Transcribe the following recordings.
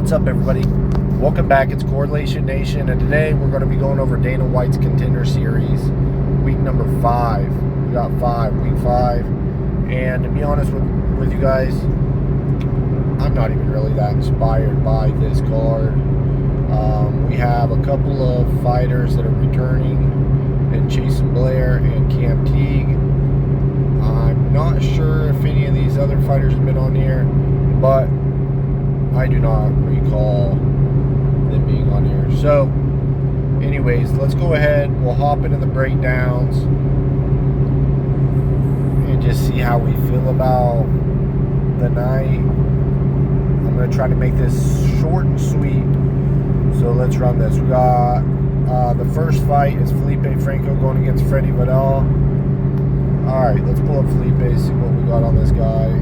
What's up, everybody? Welcome back. It's Correlation Nation, and today we're going to be going over Dana White's Contender series, week number 5. We got week 5, and to be honest with you guys, I'm not even really that inspired by this card. We have a couple of fighters that are returning, and Jason Blair and Cam Teague. I'm not sure if any of these other fighters have been on here, but I do not recall them being on here. So, anyways, let's go ahead. We'll hop into the breakdowns and just see how we feel about the night. I'm going to try to make this short and sweet. So let's run this. We got the first fight is Felipe Franco going against Freddie Vidal. Alright, let's pull up Felipe, see what we got on this guy.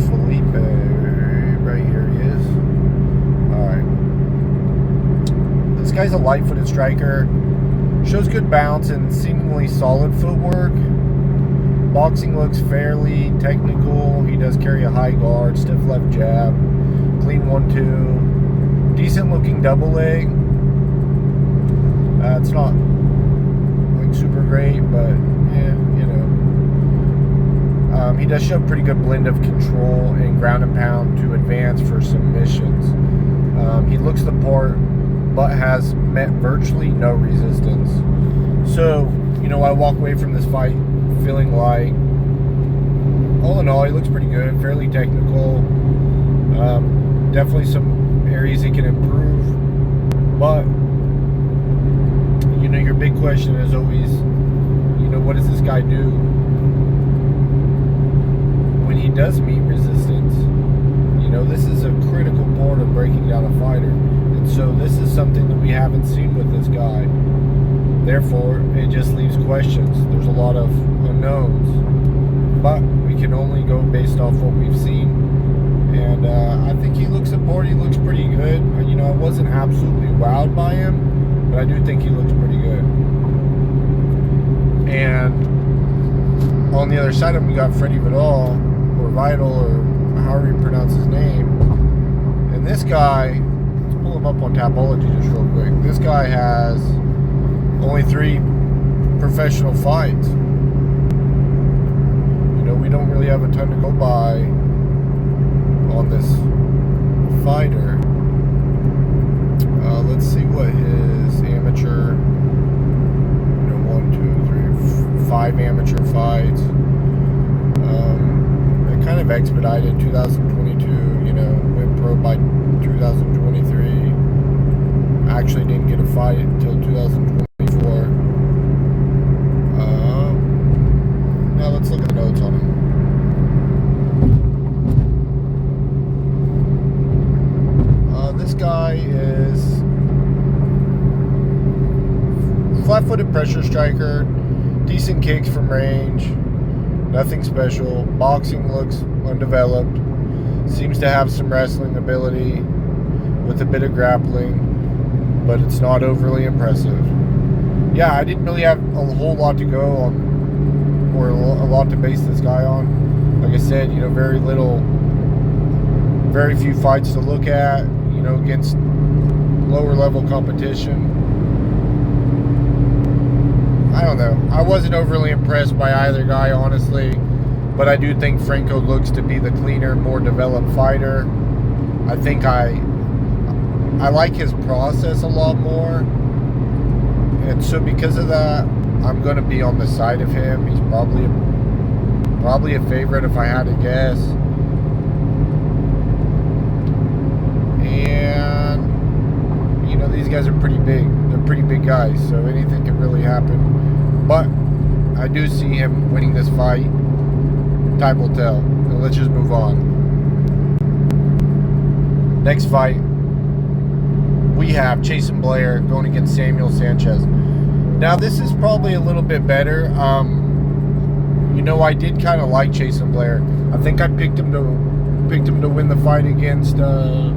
Felipe, right here he is. Alright. This guy's a light-footed striker. Shows good bounce and seemingly solid footwork. Boxing looks fairly technical. He does carry a high guard, stiff left jab, clean 1-2. Decent looking double leg. It's not like super great, but yeah, you know. He does show a pretty good blend of control and ground and pound to advance for submissions. He looks the part, but has met virtually no resistance. So, you know, I walk away from this fight feeling like, all in all, he looks pretty good, fairly technical. Definitely some areas he can improve, but you know, your big question is always, you know, what does this guy do when he does meet resistance? You know, this is a critical part of breaking down a fighter, and so this is something that we haven't seen with this guy. Therefore, it just leaves questions. There's a lot of unknowns, but we can only go based off what we've seen. And I think he looks the part. He looks pretty good. You know, I wasn't absolutely wowed by him, but I do think he looks pretty good. And on the other side of him, we got Freddie Vidal, or Vidal, or however you pronounce his name. And this guy, let's pull him up on Tapology just real quick. This guy has only 3 professional fights. You know, we don't really have a ton to go by on this fighter. Let's see what his amateur, you know, 5 amateur fights. It kind of expedited 2022, you know, went pro by 2023. Actually didn't get a fight until 2024. Now let's look at the notes on him. This guy is flat-footed pressure striker, decent kicks from range, nothing special. Boxing looks undeveloped, seems to have some wrestling ability with a bit of grappling, but it's not overly impressive. Yeah, I didn't really have a whole lot to go on, or a lot to base this guy on. Like I said, you know, very few fights to look at, you know, against lower level competition. I don't know. I wasn't overly impressed by either guy, honestly, but I do think Franco looks to be the cleaner, more developed fighter. I think I like his process a lot more, and so because of that, I'm going to be on the side of him. He's probably a favorite if I had to guess. And you know, these guys are pretty big. They're pretty big guys, so anything can really happen. But I do see him winning this fight. Time will tell. So let's just move on. Next fight, we have Jason Blair going against Samuel Sanchez. Now, this is probably a little bit better. You know, I did kind of like Jason Blair. I think I picked him to win the fight against. Who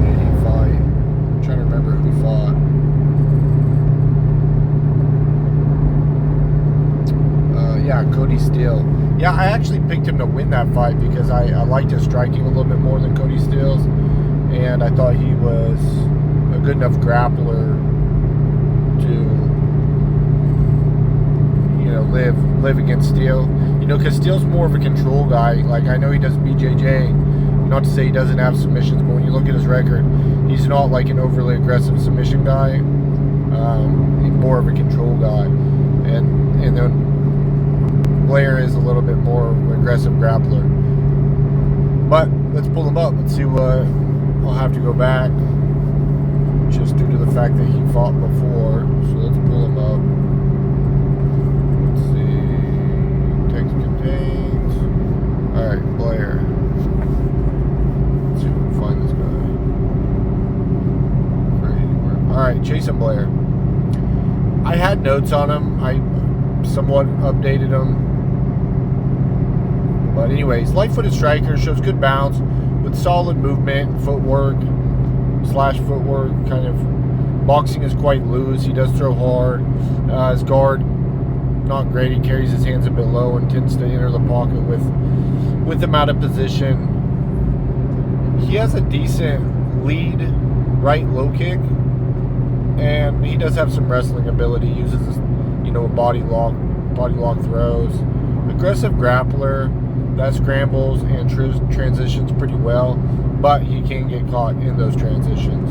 did he fight? I'm trying to remember who he fought. Yeah, Cody Steele. Yeah, I actually picked him to win that fight because I liked his striking a little bit more than Cody Steele's, and I thought he was a good enough grappler to, you know, live against Steele. You know, because Steele's more of a control guy. Like, I know he does BJJ. Not to say he doesn't have submissions, but when you look at his record, he's not like an overly aggressive submission guy. He's more of a control guy, and then Blair is a little bit more aggressive grappler. But let's pull him up. Let's see what. I'll have to go back just due to the fact that he fought before. So let's pull him up. Let's see. Text contains. Alright, Blair. Let's see if we can find this guy. Alright, Jason Blair. I had notes on him. I somewhat updated him. But anyways, light-footed striker, shows good bounce with solid movement, footwork, kind of. Boxing is quite loose. He does throw hard. His guard, not great. He carries his hands a bit low and tends to enter the pocket with them out of position. He has a decent lead right low kick, and he does have some wrestling ability. He uses his, you know, body lock throws. Aggressive grappler that scrambles and transitions pretty well, but he can get caught in those transitions.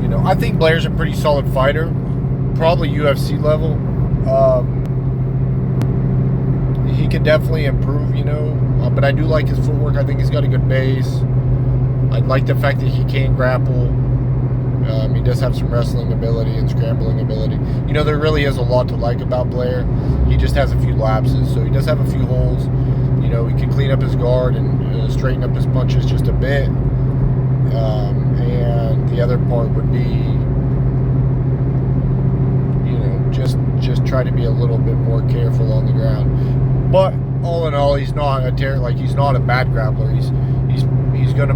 You know, I think Blair's a pretty solid fighter, probably UFC level. He could definitely improve, you know, but I do like his footwork. I think he's got a good base. I like the fact that he can grapple. He does have some wrestling ability and scrambling ability. You know, there really is a lot to like about Blair. He just has a few lapses, so he does have a few holes. You know, he can clean up his guard and straighten up his punches just a bit. And the other part would be, you know, just try to be a little bit more careful on the ground. But all in all, he's not he's not a bad grappler. He's gonna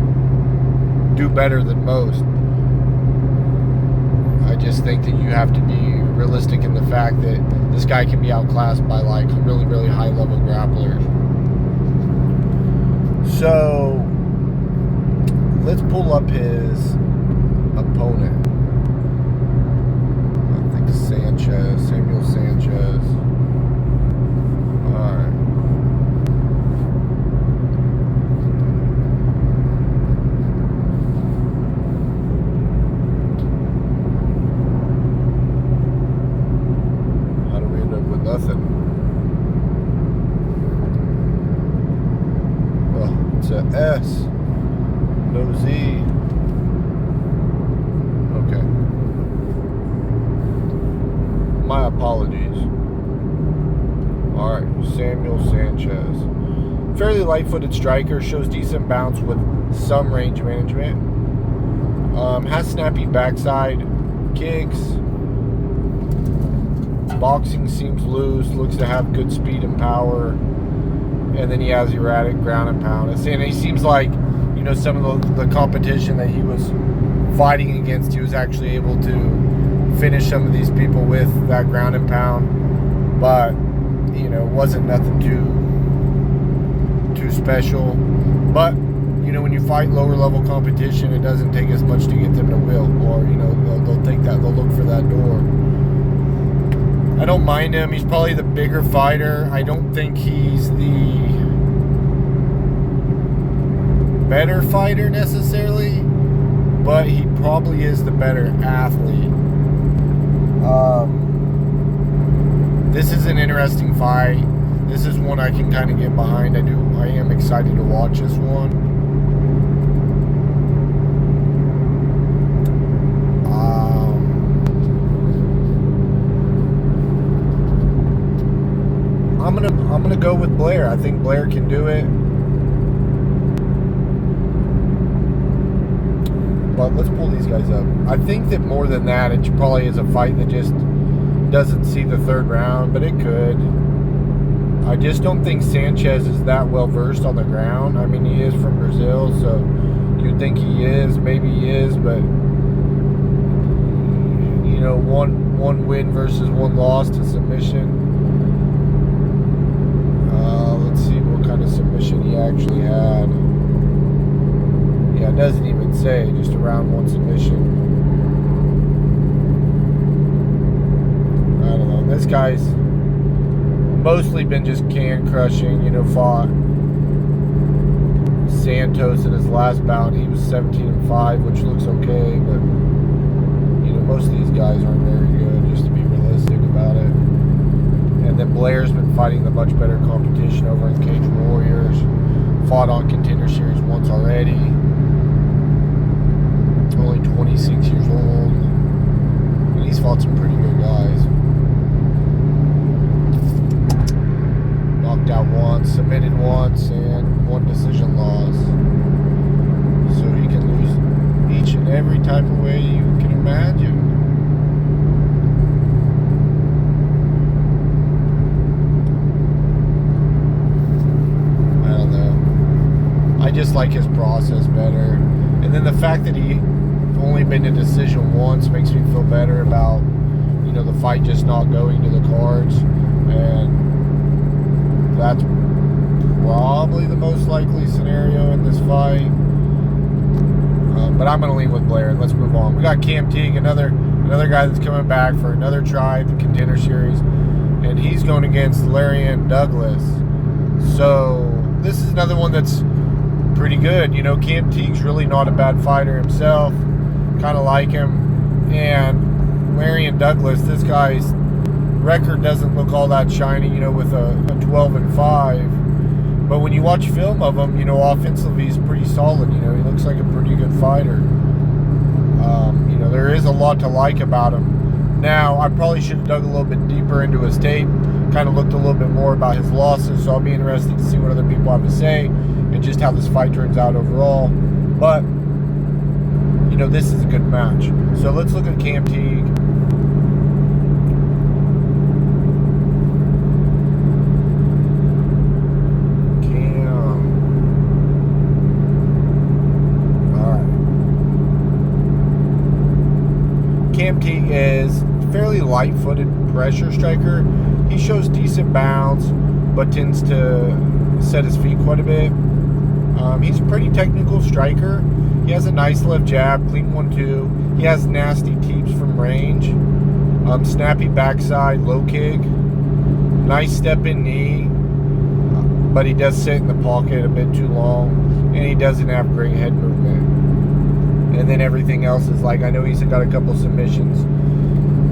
do better than most. I just think that you have to be realistic in the fact that this guy can be outclassed by like really, really high level grapplers. So let's pull up his opponent. I think Samuel Sanchez. Alright. Nothing. Well, it's a S. No Z. Okay. My apologies. Alright, Samuel Sanchez. Fairly light-footed striker, shows decent bounce with some range management. Has snappy backside kicks. Boxing seems loose, looks to have good speed and power, and then he has erratic ground and pound. And he seems like, you know, some of the competition that he was fighting against, he was actually able to finish some of these people with that ground and pound, but, you know, wasn't nothing too special. But, you know, when you fight lower level competition, it doesn't take as much to get them to will, or, you know, they'll look for that door. I don't mind him. He's probably the bigger fighter. I don't think he's the better fighter necessarily, but he probably is the better athlete. This is an interesting fight. This is one I can kind of get behind. I am excited to watch this one. I'm gonna go with Blair. I think Blair can do it. But let's pull these guys up. I think that more than that, it probably is a fight that just doesn't see the third round, but it could. I just don't think Sanchez is that well versed on the ground. I mean, he is from Brazil, so you'd think he is. Maybe he is, but you know, one win versus one loss to submission. actually had. Yeah, it doesn't even say, just a round 1 submission. I don't know. This guy's mostly been just can crushing, fought Santos in his last bout. He was 17-5, which looks okay, but most of these guys aren't very good, just to be realistic about it. And then Blair's been fighting the much better competition over in Cage Warriors. Fought on Contender Series once already. Only 26 years old. And he's fought some pretty good guys. Knocked out once, submitted once, and 1 decision loss. So he can lose each and every type of way you can imagine. I don't know. I just like his process better. And then the fact that he only been in decision once makes me feel better about, the fight just not going to the cards. And that's probably the most likely scenario in this fight. But I'm going to lean with Blair, and let's move on. We got Cam Teague, another guy that's coming back for another try at the Contender Series, and he's going against Larian Douglas. So this is another one that's pretty good. Cam Teague's really not a bad fighter himself. Kind of like him. And Larian Douglas, this guy's record doesn't look all that shiny, with a 12-5. But when you watch film of him, offensively he's pretty solid. He looks like a pretty good fighter. There is a lot to like about him. Now, I probably should have dug a little bit deeper into his tape, kind of looked a little bit more about his losses, so I'll be interested to see what other people have to say and just how this fight turns out overall. But, this is a good match. So let's look at Cam Teague. Cam Teague is fairly light-footed pressure striker. He shows decent bounce, but tends to set his feet quite a bit. He's a pretty technical striker. He has a nice left jab, clean 1-2. He has nasty teeps from range. Snappy backside, low kick. Nice step-in knee, but he does sit in the pocket a bit too long, and he doesn't have great head movement. And then everything else is I know he's got a couple submissions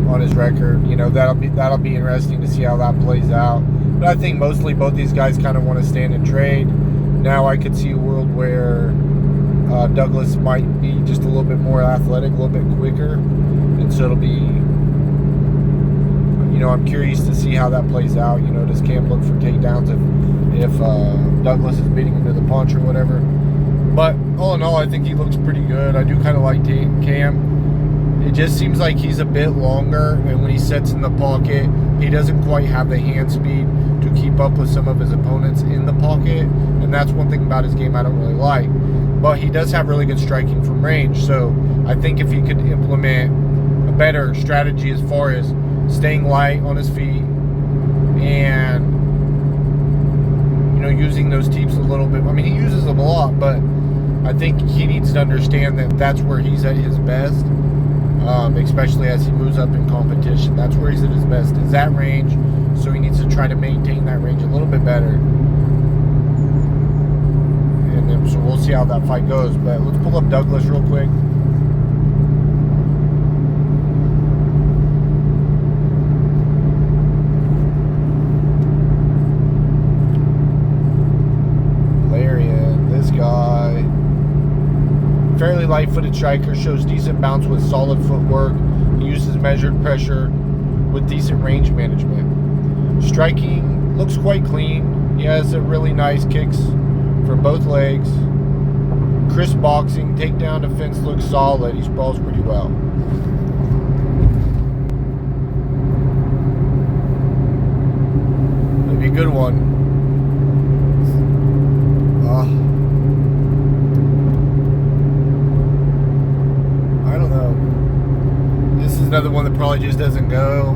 on his record. That'll be interesting to see how that plays out. But I think mostly both these guys kind of want to stand and trade. Now I could see a world where Douglas might be just a little bit more athletic, a little bit quicker, and so it'll be. I'm curious to see how that plays out. Does Cam look for takedowns if Douglas is beating him to the punch or whatever? But all in all, I think he looks pretty good. I do kind of like Cam. It just seems like he's a bit longer, and when he sets in the pocket, he doesn't quite have the hand speed to keep up with some of his opponents in the pocket, and that's one thing about his game I don't really like. But he does have really good striking from range, so I think if he could implement a better strategy as far as staying light on his feet and using those teeps a little bit. I mean, he uses them a lot, but I think he needs to understand that that's where he's at his best, especially as he moves up in competition. That's where he's at his best, is that range, so he needs to try to maintain that range a little bit better. And then, so we'll see how that fight goes. But let's pull up Douglas real quick. Fairly light-footed striker, shows decent bounce with solid footwork. He uses measured pressure with decent range management. Striking looks quite clean. He has a really nice kicks from both legs. Crisp boxing, takedown defense looks solid. He sprawls pretty well. That'd be a good one. Another one that probably just doesn't go.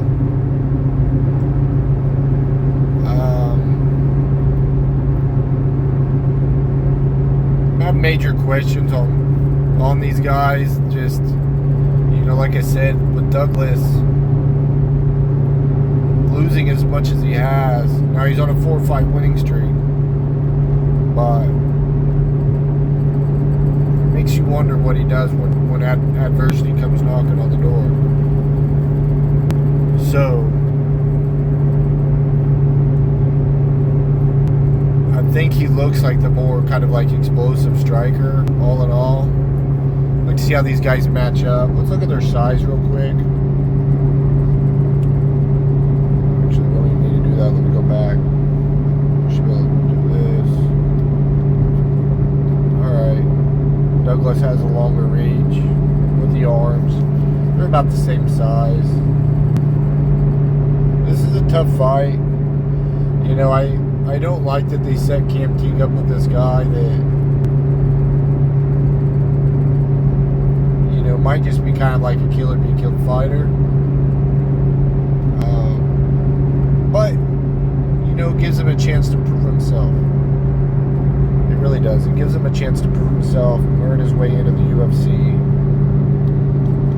major questions on these guys. Just, like I said, with Douglas losing as much as he has, now he's on a 4-fight winning streak, but it makes you wonder what he does when adversity comes knocking on the door. So I think he looks like the more kind of like explosive striker, all in all. Like, see how these guys match up. Let's look at their size real quick. Actually, we don't even need to do that. Let me go back. Should be able to do this. Alright. Douglas has a longer reach with the arms. They're about the same size. This is a tough fight. I don't like that they set Cam Teague up with this guy that, might just be kind of like a kill or be killed fighter. But, gives him a chance to prove himself. It really does. It gives him a chance to prove himself, earn his way into the UFC.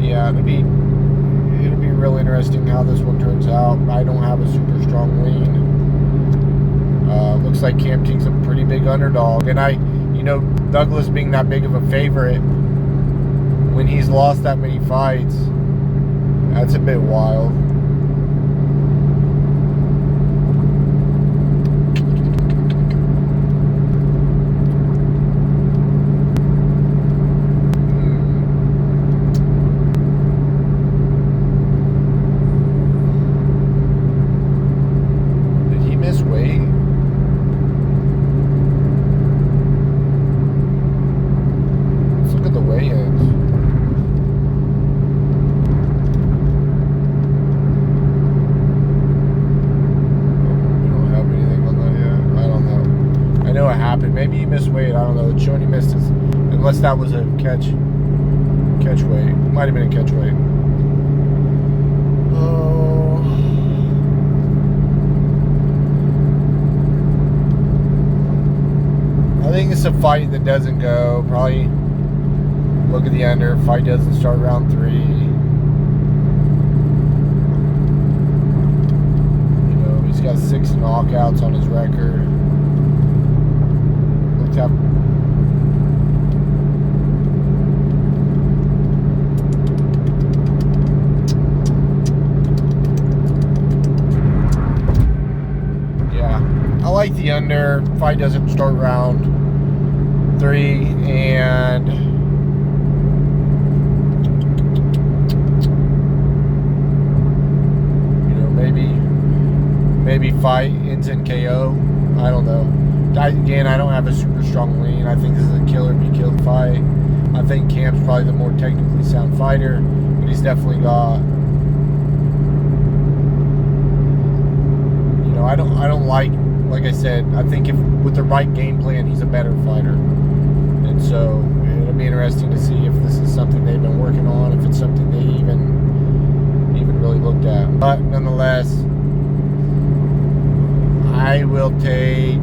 Yeah, it'll be real interesting how this one turns out. I don't have a super strong lean. Looks like Cam Teague's a pretty big underdog. And Douglas being that big of a favorite, when he's lost that many fights, that's a bit wild. Did he miss weight? Let's look at the weigh-ins. Maybe he missed weight. I don't know. It's showing he missed his, unless that was a catch weight. Might have been a catch weight. Oh. I think it's a fight that doesn't go. Probably look at the under. Fight doesn't start round 3. He's got 6 knockouts on his record. Up. Yeah, I like the under. Fight doesn't start round 3, and maybe fight ends in KO. I don't know. Again, I don't have a super strong lean. I think this is a kill or be killed fight. I think Cam's probably the more technically sound fighter, but he's definitely got, I don't like I said, I think if with the right game plan, he's a better fighter. And so it'll be interesting to see if this is something they've been working on, if it's something they even really looked at. But nonetheless, I will take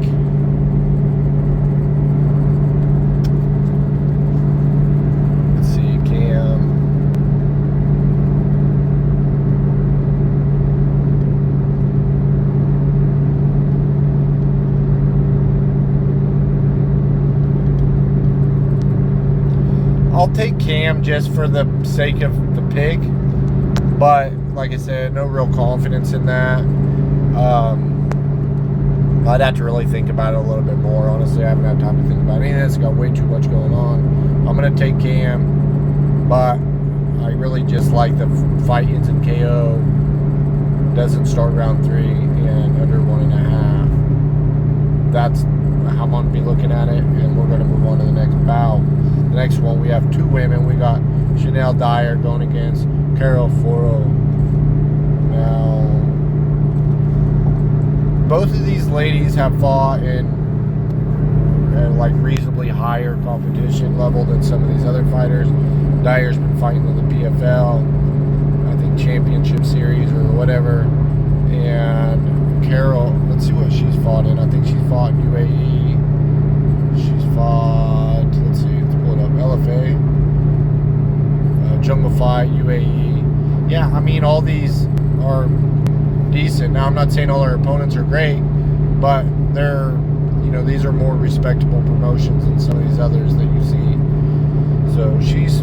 I'll take Cam just for the sake of the pick, but like I said, no real confidence in that. I'd have to really think about it a little bit more. Honestly, I haven't had time to think about it. It's got way too much going on. I'm going to take Cam, but I really just like the fight ends in KO, doesn't start round 3, and under 1.5. That's how I'm going to be looking at it, and we're going to move on to the next bout. The next one, we have 2 women. We got Chanel Dyer going against Carol Foro. Now, both of these ladies have fought in like reasonably higher competition level than some of these other fighters. Dyer's been fighting in the PFL, I think championship series or whatever. And Carol, let's see what she's fought in. I think she's fought in UAE. She's fought, let's all these are decent. Now, I'm not saying all her opponents are great, but they're, these are more respectable promotions than some of these others that you see. So she's,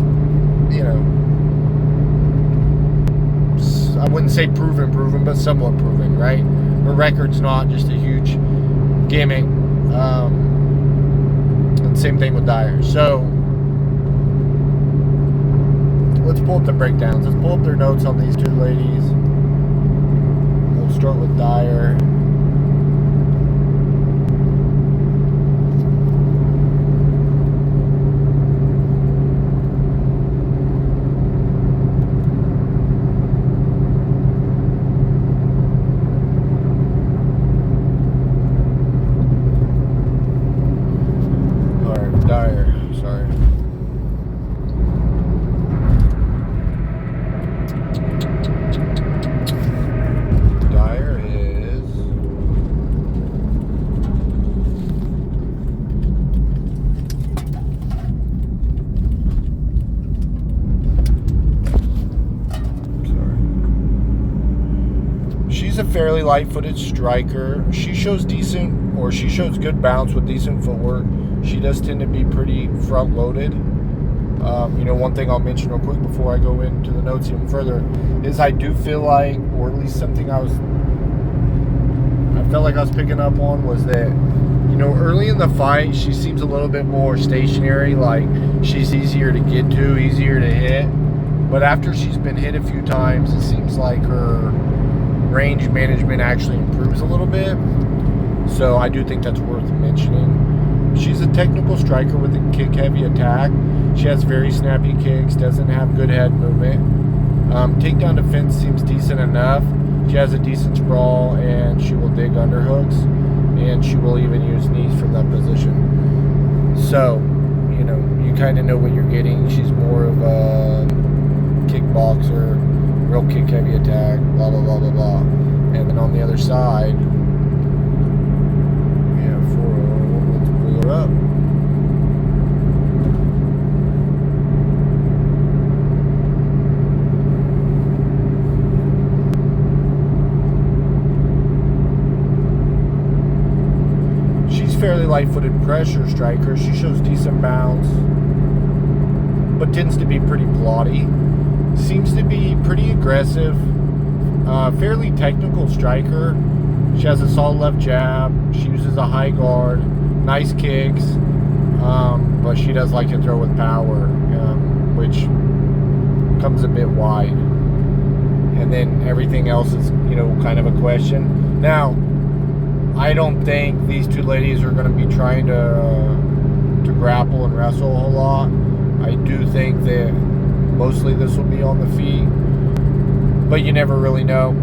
I wouldn't say proven, but somewhat proven, right? Her record's not just a huge gimmick. And same thing with Dyer. So let's pull up the breakdowns. Let's pull up their notes on these two ladies. We'll start with Dyer. She's a fairly light-footed striker. She shows good bounce with decent footwork. She does tend to be pretty front-loaded. One thing I'll mention real quick before I go into the notes even further is I do feel like, or at least something I felt like I was picking up on, was that, early in the fight, she seems a little bit more stationary, like she's easier to get to, easier to hit. But after she's been hit a few times, it seems like her range management actually improves a little bit. So I do think that's worth mentioning. She's a technical striker with a kick-heavy attack. She has very snappy kicks, doesn't have good head movement. Takedown defense seems decent enough. She has a decent sprawl, and she will dig underhooks, and she will even use knees from that position. So, you kind of know what you're getting. She's more of a kickboxer, real kick-heavy attack, blah, blah, blah, blah, blah. And then on the other side, let's pull her up. She's fairly light-footed pressure striker. She shows decent bounce, but tends to be pretty plotty. Seems to be pretty aggressive, fairly technical striker. She has a solid left jab. She uses a high guard, nice kicks, but she does like to throw with power, which comes a bit wide. And then everything else is, kind of a question. Now, I don't think these two ladies are going to be trying to grapple and wrestle a whole lot. I do think that mostly this will be on the feet, but you never really know.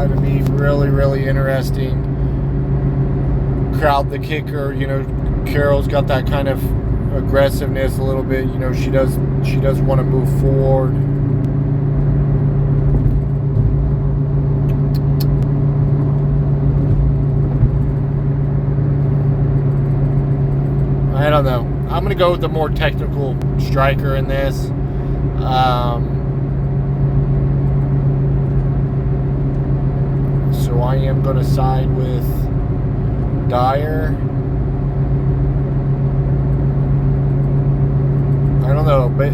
It'll be really, really interesting. Crowd the kicker, Carol's got that kind of aggressiveness a little bit. She does want to move forward. I don't know. I'm going to go with the more technical striker in this. So I am going to side with Dyer. I don't know, but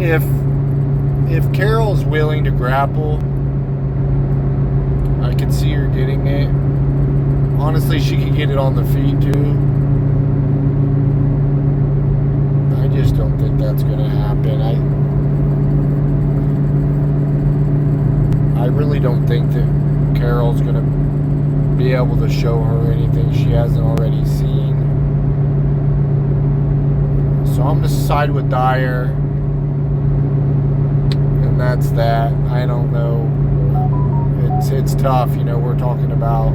if Carol's willing to grapple, I could see her getting it. Honestly, she could get it on the feet too. I just don't think that's going to happen. I really don't think that Carol's going to be able to show her anything she hasn't already seen. So I'm going to side with Dyer. And that's that. I don't know. It's tough. We're talking about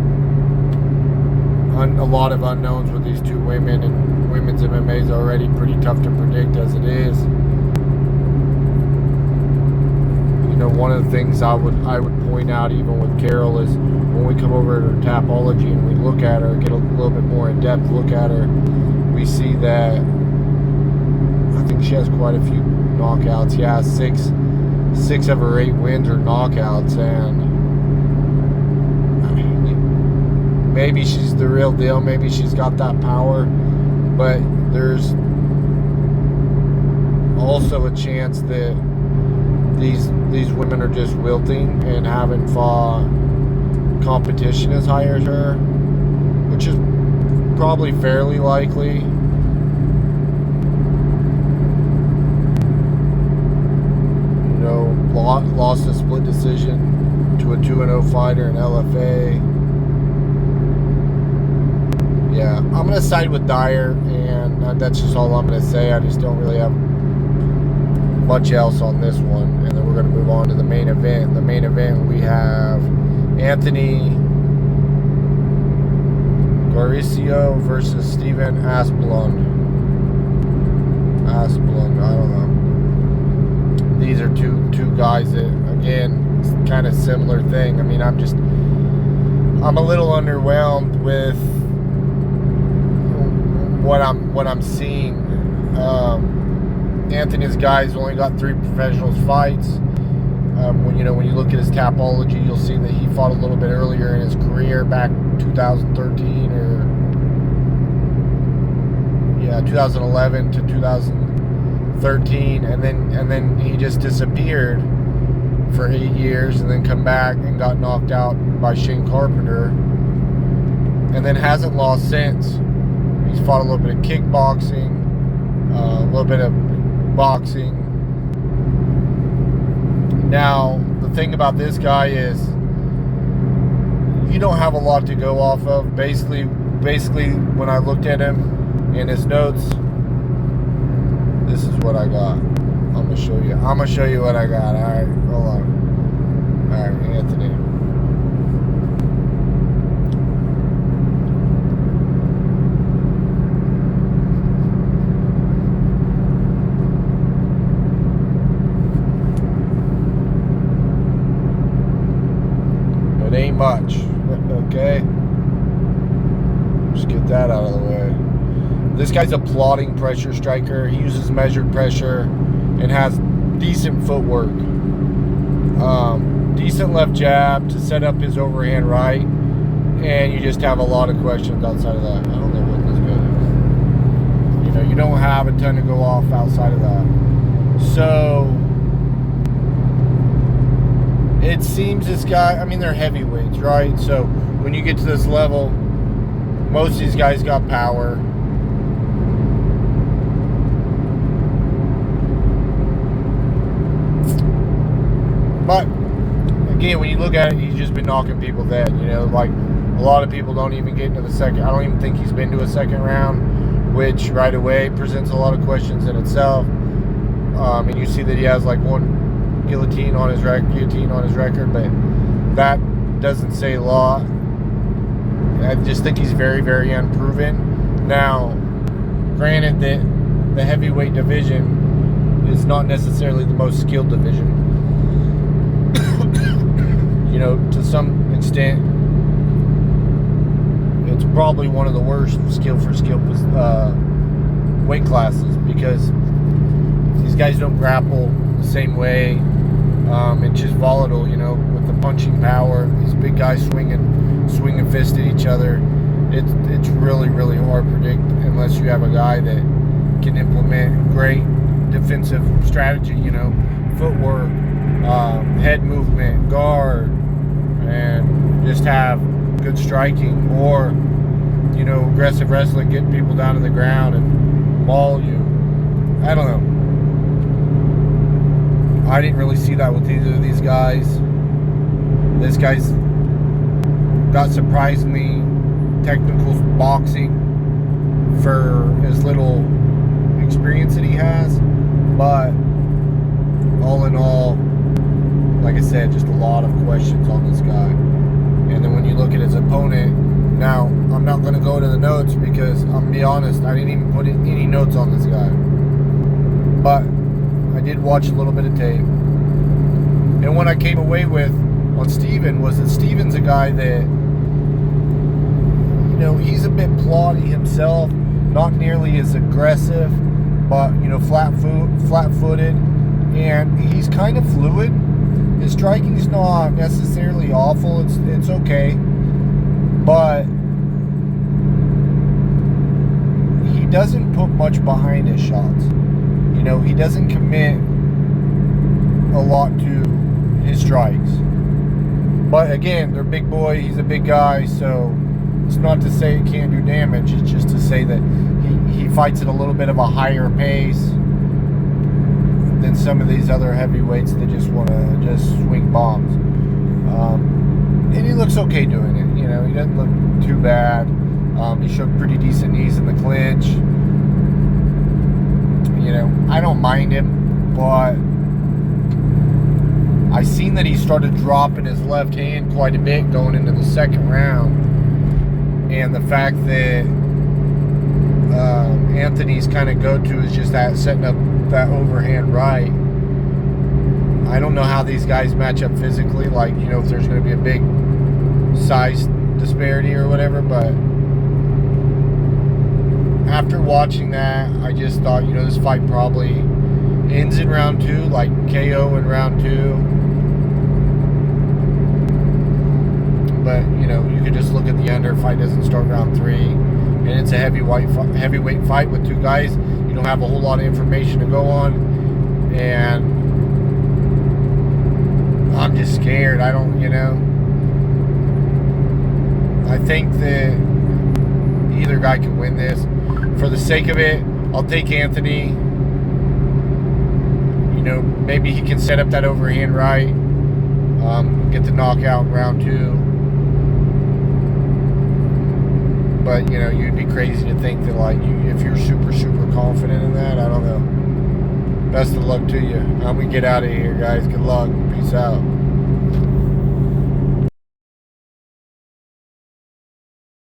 a lot of unknowns with these two women, and women's MMA is already pretty tough to predict as it is. One of the things I would point out, even with Carol, is when we come over to her Tapology and we look at her, get a little bit more in-depth look at her, we see that I think she has quite a few knockouts. Yeah, 6 6 of her 8 wins are knockouts, and maybe she's the real deal. Maybe she's got that power, but there's also a chance that these women are just wilting and haven't fought competition as high as her, which is probably fairly likely. You know, lost a split decision to a 2-0 fighter in LFA. Yeah, I'm going to side with Dyer, and that's just all I'm going to say. I just don't really have much else on this one. And then we're going to move on to the main event. In the main event, we have Anthony Mauricio versus Steven Aspelund. I don't know. These are two guys that, again, kind of similar thing. I mean, I'm a little underwhelmed with what I'm seeing. Anthony's guy's only got 3 professional fights. When you look at his Tapology, you'll see that he fought a little bit earlier in his career, back 2013 2011 to 2013, and then he just disappeared for 8 years, and then come back and got knocked out by Shane Carpenter, and then hasn't lost since. He's fought a little bit of kickboxing, a little bit of boxing. Now, the thing about this guy is you don't have a lot to go off of. Basically, when I looked at him in his notes, this is what I got. I'm gonna show you what I got. All right, hold on. All right, Anthony. Ain't much. Okay, just get that out of the way. This guy's a plodding pressure striker. He uses measured pressure and has decent footwork, decent left jab to set up his overhand right, and you just have a lot of questions outside of that. I don't know what this guy is. You don't have a ton to go off outside of that. So it seems this guy, I mean, they're heavyweights, right? So when you get to this level, most of these guys got power. But again, when you look at it, he's just been knocking people dead. Like a lot of people don't even get into the second. I don't even think he's been to a second round, which right away presents a lot of questions in itself. And you see that he has like one guillotine on his record, but that doesn't say a lot. I just think he's very, very unproven. Now, granted that the heavyweight division is not necessarily the most skilled division. To some extent, it's probably one of the worst skill weight classes, because these guys don't grapple the same way. It's just volatile, with the punching power. These big guys swinging fists at each other. It's really, really hard to predict unless you have a guy that can implement great defensive strategy, footwork, head movement, guard, and just have good striking, or aggressive wrestling, getting people down to the ground and maul you. I don't know. I didn't really see that with either of these guys. This guy's got surprisingly technical boxing for as little experience that he has, but all in all, like I said, just a lot of questions on this guy. And then when you look at his opponent, now I'm not going to go to the notes because I'm going to be honest, I didn't even put any notes on this guy, but I did watch a little bit of tape. And what I came away with on Steven was that Steven's a guy that, he's a bit ploddy himself, not nearly as aggressive, but flat-footed, and he's kind of fluid. His striking's not necessarily awful. It's okay, but he doesn't put much behind his shots. You know, he doesn't commit a lot to his strikes. But again, they're big boy. He's a big guy, so it's not to say it can't do damage. It's just to say that he fights at a little bit of a higher pace than some of these other heavyweights that just want to just swing bombs. And he looks okay doing it. You know, he doesn't look too bad. He showed pretty decent knees in the clinch. You know, I don't mind him, but I seen that he started dropping his left hand quite a bit going into the second round. And the fact that Anthony's kind of go-to is just that setting up that overhand right. I don't know how these guys match up physically, like, you know, if there's going to be a big size disparity or whatever, but after watching that, I just thought, you know, this fight probably ends in round 2, like KO in round 2. But, you know, you could just look at the under. Fight doesn't start round 3. And it's a heavyweight fight with two guys. You don't have a whole lot of information to go on. And I'm just scared. I don't, you know. I think that either guy can win this. For the sake of it, I'll take Anthony. You know, maybe he can set up that overhand right. Get the knockout in round 2. But, you know, you'd be crazy to think that, like, if you're super, super confident in that, I don't know. Best of luck to you. I'm going to get out of here, guys. Good luck. Peace out.